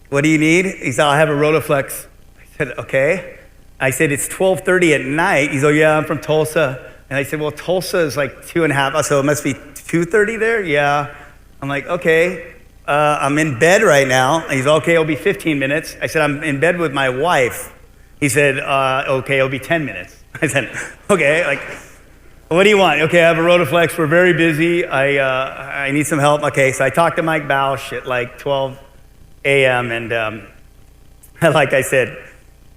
What do you need? He said, I have a Rotaflex. I said, okay. I said, it's 12:30 at night. He said, yeah, I'm from Tulsa. And I said, well, Tulsa is like 2.5, so it must be 2:30 there? Yeah. I'm like, okay, I'm in bed right now. And he's okay, it'll be 15 minutes. I said, I'm in bed with my wife. He said, okay, it'll be 10 minutes. I said, okay, like, what do you want? Okay, I have a Rotaflex, we're very busy. I need some help. Okay, so I talked to Mike Bausch at like 12 a.m. and like I said,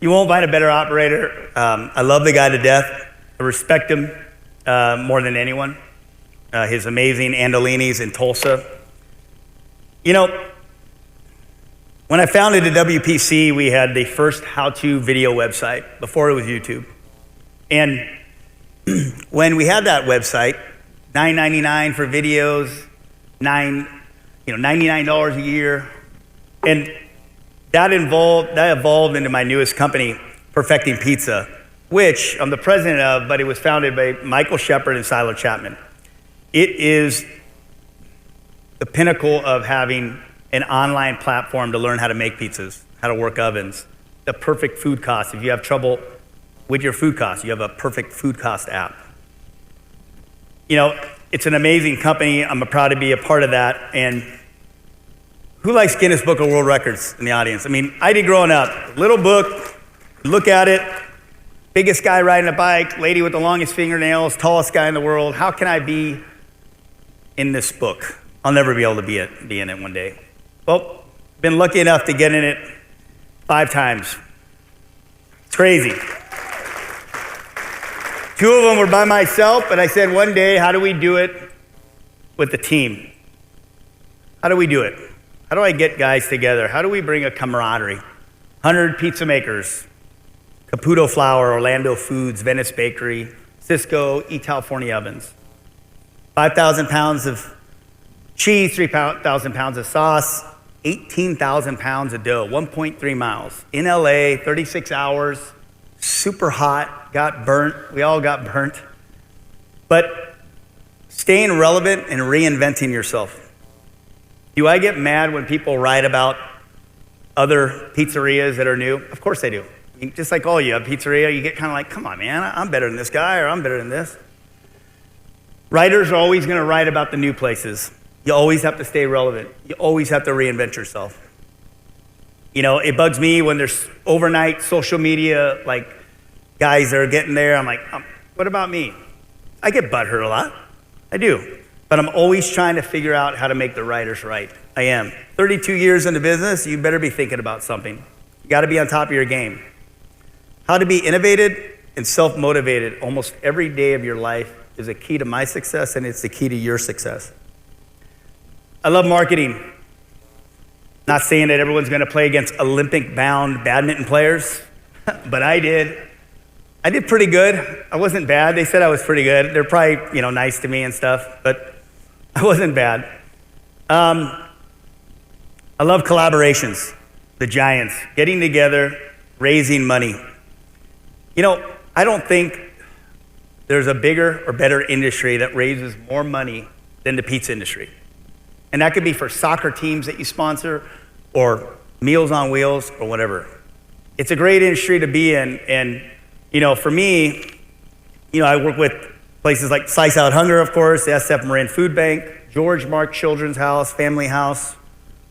you won't find a better operator. I love the guy to death. I respect him more than anyone. His amazing Andolini's in Tulsa. You know, when I founded the WPC, we had the first how-to video website before it was YouTube. And when we had that website, $9.99 for videos, $99 a year, and that evolved into my newest company, Perfecting Pizza, which I'm the president of, but it was founded by Michael Shepard and Silo Chapman. It is the pinnacle of having an online platform to learn how to make pizzas, how to work ovens, the perfect food cost. If you have trouble with your food cost, you have a perfect food cost app. You know, it's an amazing company. I'm proud to be a part of that. And who likes Guinness Book of World Records in the audience? I mean, I did growing up. Little book, look at it, biggest guy riding a bike, lady with the longest fingernails, tallest guy in the world. How can I be in this book? I'll never be able to be in it one day. Well, been lucky enough to get in it 5 times. It's crazy. 2 of them were by myself, but I said one day, how do we do it with the team? How do we do it? How do I get guys together? How do we bring a camaraderie? 100 pizza makers, Caputo Flour, Orlando Foods, Venice Bakery, Cisco, California Ovens. 5,000 pounds of cheese, 3,000 pounds of sauce, 18,000 pounds of dough, 1.3 miles. In LA, 36 hours, super hot, got burnt. We all got burnt. But staying relevant and reinventing yourself. Do I get mad when people write about other pizzerias that are new? Of course I do. Just like all you have pizzeria, you get kind of like, come on, man, I'm better than this guy, or I'm better than this. Writers are always going to write about the new places. You always have to stay relevant. You always have to reinvent yourself. You know, it bugs me when there's overnight social media, like guys that are getting there. I'm like, what about me? I get butthurt a lot. I do. but I'm always trying to figure out how to make the writers right. I am. 32 years in the business, you better be thinking about something. You gotta be on top of your game. How to be innovative and self-motivated almost every day of your life is a key to my success, and it's the key to your success. I love marketing. Not saying that everyone's gonna play against Olympic-bound badminton players, but I did. I did pretty good. I wasn't bad. They said I was pretty good. They're probably, nice to me and stuff, but I wasn't bad. I love collaborations, the giants, getting together, raising money. I don't think there's a bigger or better industry that raises more money than the pizza industry. And that could be for soccer teams that you sponsor or Meals on Wheels or whatever. It's a great industry to be in. And, for me, I work with places like Slice Out Hunger, of course, the SF Marin Food Bank, George Mark Children's House, Family House.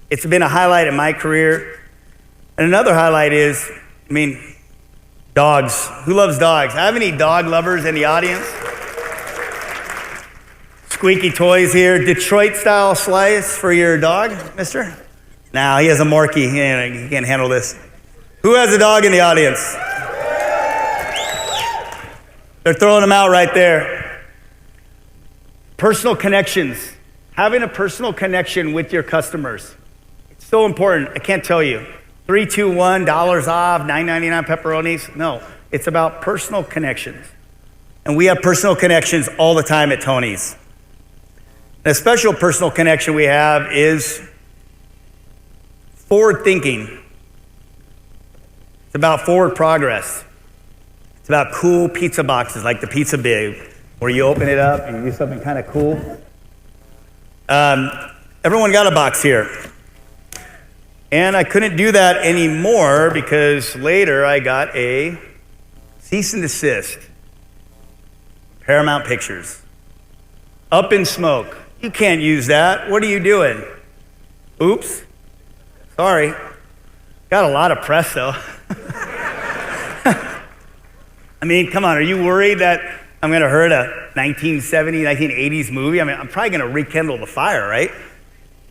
It's been a highlight in my career. And another highlight is, dogs. Who loves dogs? I have any dog lovers in the audience? Squeaky toys here. Detroit-style slice for your dog, mister? Now he has a Marky. He can't handle this. Who has a dog in the audience? They're throwing them out right there. Personal connections. Having a personal connection with your customers. It's so important. I can't tell you. 3, 2, 1, dollars off, $9.99 pepperonis. No, it's about personal connections. And we have personal connections all the time at Tony's. And a special personal connection we have is forward thinking. It's about forward progress. It's about cool pizza boxes like the Pizza Big, where you open it up and you do something kind of cool. Everyone got a box here. And I couldn't do that anymore because later I got a cease and desist. Paramount Pictures. Up in smoke. You can't use that. What are you doing? Oops. Sorry. Got a lot of press though. Come on, are you worried that I'm going to hurt a 1970s, 1980s movie? I'm probably going to rekindle the fire, right?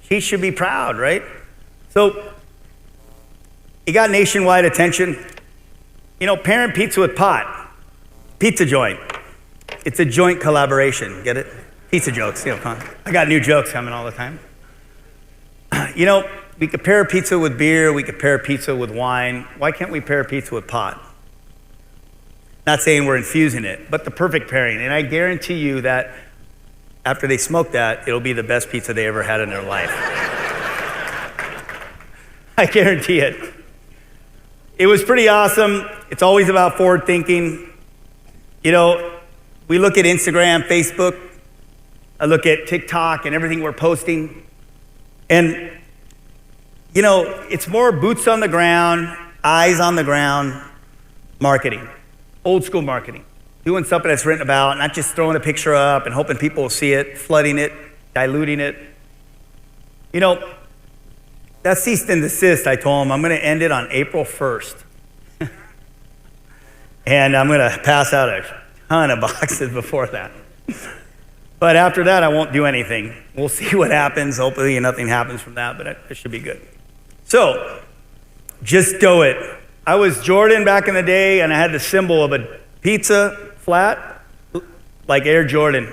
She should be proud, right? So, it got nationwide attention. Parent Pizza with Pot, pizza joint. It's a joint collaboration, get it? Pizza jokes, come on. I got new jokes coming all the time. We could pair pizza with beer, we could pair pizza with wine. Why can't we pair pizza with pot? Not saying we're infusing it, but the perfect pairing. And I guarantee you that after they smoke that, it'll be the best pizza they ever had in their life. I guarantee it. It was pretty awesome. It's always about forward thinking. We look at Instagram, Facebook. I look at TikTok and everything we're posting. And, it's more boots on the ground, eyes on the ground marketing. Old school marketing. Doing something that's written about, not just throwing a picture up and hoping people will see it, flooding it, diluting it. That cease and desist, I told him, I'm going to end it on April 1st. And I'm going to pass out a ton of boxes before that. But after that, I won't do anything. We'll see what happens. Hopefully nothing happens from that, but it should be good. So, just do it. I was Jordan back in the day, and I had the symbol of a pizza flat, like Air Jordan.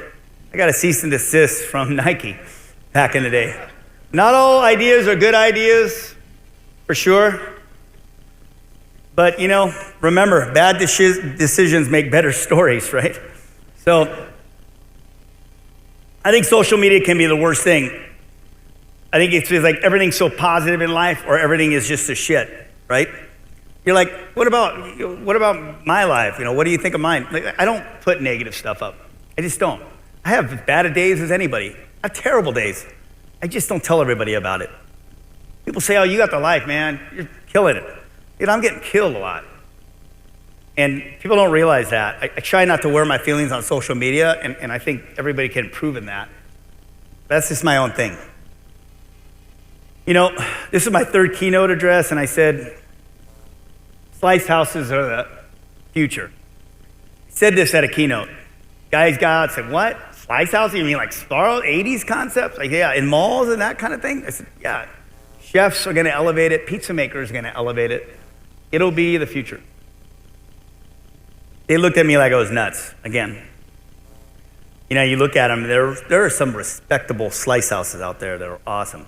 I got a cease and desist from Nike back in the day. Not all ideas are good ideas, for sure. But, remember, bad decisions make better stories, right? So, I think social media can be the worst thing. I think it's like everything's so positive in life or everything is just a shit, right? You're like, what about my life? What do you think of mine? I don't put negative stuff up. I just don't. I have as bad days as anybody. I have terrible days. I just don't tell everybody about it. People say, oh, you got the life, man. You're killing it. I'm getting killed a lot. And people don't realize that. I try not to wear my feelings on social media, and I think everybody can improve in that. That's just my own thing. This is my third keynote address, and I said, slice houses are the future. I said this at a keynote. Guys got out and said, what? slice house? You mean like Sparrow 80s concepts? Like, yeah, in malls and that kind of thing? I said, yeah. Chefs are going to elevate it. Pizza makers are going to elevate it. It'll be the future. They looked at me like I was nuts. Again, you know, you look at them, there are some respectable slice houses out there that are awesome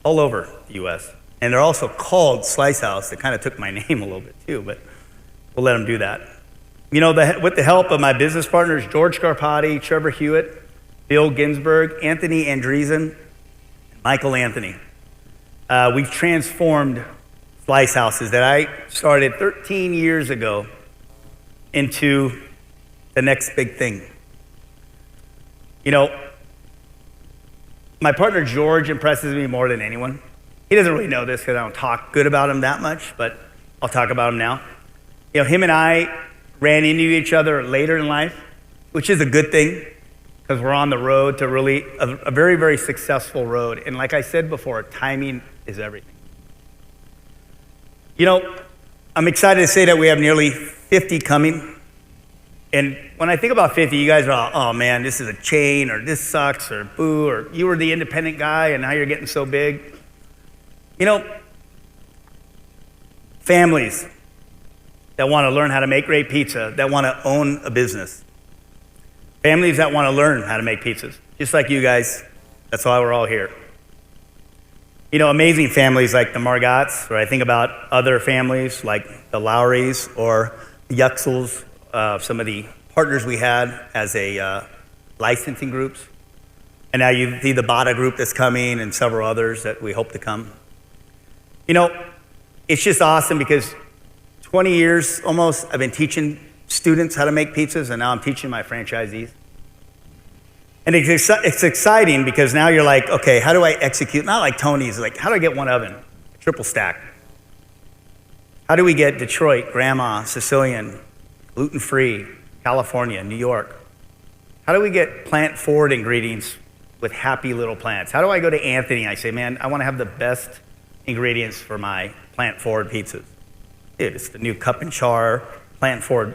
all over the U.S. And they're also called Slice House. They kind of took my name a little bit too, but we'll let them do that. You know, with the help of my business partners, George Scarpati, Trevor Hewitt, Bill Ginsberg, Anthony Andreessen, and Michael Anthony, we've transformed slice houses that I started 13 years ago into the next big thing. You know, my partner George impresses me more than anyone. He doesn't really know this because I don't talk good about him that much, but I'll talk about him now. You know, him and I ran into each other later in life, which is a good thing because we're on the road to really a very, very successful road. And like I said before, timing is everything. You know, I'm excited to say that we have nearly 50 coming. And when I think about 50, you guys are all, oh man, this is a chain, or this sucks, or boo, or you were the independent guy and now you're getting so big. You know, families that want to learn how to make great pizza, that want to own a business. Families that want to learn how to make pizzas, just like you guys. That's why we're all here. You know, amazing families like the Margotts, or I think about other families like the Lowrys or the Yuxels, some of the partners we had as a licensing groups. And now you see the Bada group that's coming and several others that we hope to come. You know, it's just awesome because 20 years almost, I've been teaching students how to make pizzas, and now I'm teaching my franchisees. And it's exciting because now you're like, okay, how do I execute? Not like Tony's, like, how do I get one oven, triple stack? How do we get Detroit, Grandma, Sicilian, gluten-free, California, New York? How do we get plant-forward ingredients with happy little plants? How do I go to Anthony and I say, man, I want to have the best ingredients for my plant-forward pizzas? Dude, it's the new cup and char, plant-forward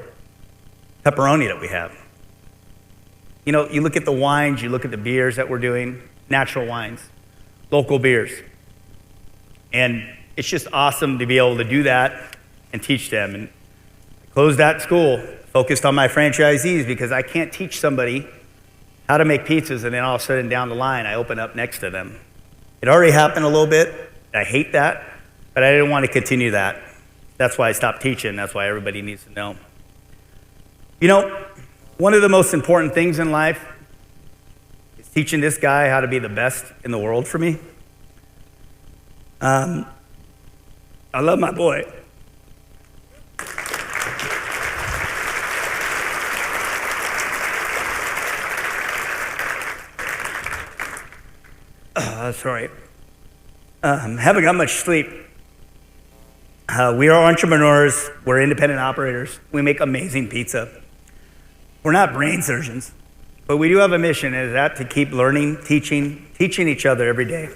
pepperoni that we have. You know, you look at the wines, you look at the beers that we're doing, natural wines, local beers. And it's just awesome to be able to do that and teach them. And I closed that school, focused on my franchisees, because I can't teach somebody how to make pizzas and then all of a sudden down the line, I open up next to them. It already happened a little bit. I hate that, but I didn't want to continue that. That's why I stopped teaching. That's why everybody needs to know. You know, one of the most important things in life is teaching this guy how to be the best in the world for me. I love my boy. Sorry. Haven't got much sleep. We are entrepreneurs. We're independent operators. We make amazing pizza. We're not brain surgeons, but we do have a mission, and that to keep learning, teaching each other every day,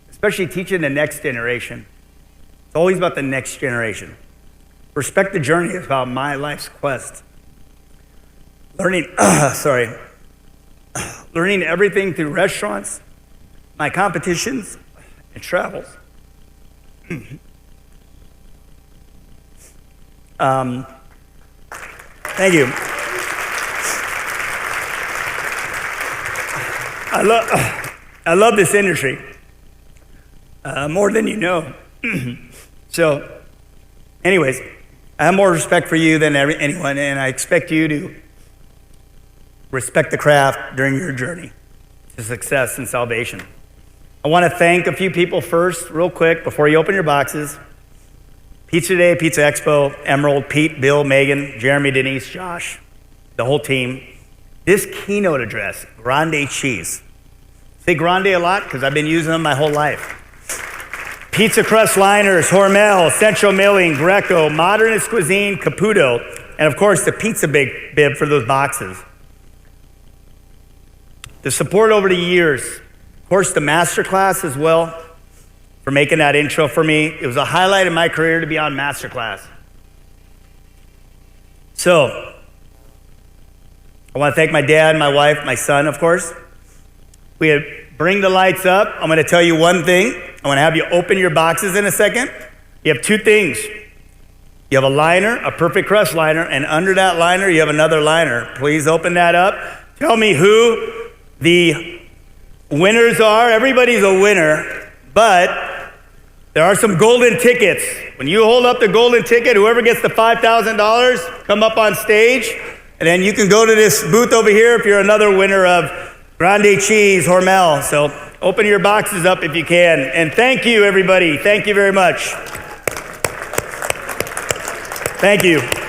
especially teaching the next generation. It's always about the next generation. Respect the journey is about my life's quest. Learning everything through restaurants, my competitions, and travels. Thank you. I love this industry more than you know. So, anyways, I have more respect for you than anyone, and I expect you to respect the craft during your journey to success and salvation. I want to thank a few people first, real quick, before you open your boxes. Pizza Day, Pizza Expo, Emerald, Pete, Bill, Megan, Jeremy, Denise, Josh, the whole team. This keynote address, Grande Cheese. Say Grande a lot because I've been using them my whole life. Pizza crust liners, Hormel, Central Milling, Greco, Modernist Cuisine, Caputo, and of course the pizza bib for those boxes. The support over the years, of course the masterclass as well, for making that intro for me. It was a highlight of my career to be on masterclass. So, I want to thank my dad, my wife, my son, of course. Bring the lights up. I'm going to tell you one thing. I want to have you open your boxes in a second. You have two things. You have a liner, a Perfect Crush liner, and under that liner, you have another liner. Please open that up. Tell me who the winners are. Everybody's a winner, but there are some golden tickets. When you hold up the golden ticket, whoever gets the $5,000, come up on stage, and then you can go to this booth over here if you're another winner of Grande Cheese, Hormel. So open your boxes up if you can. And thank you, everybody. Thank you very much. Thank you.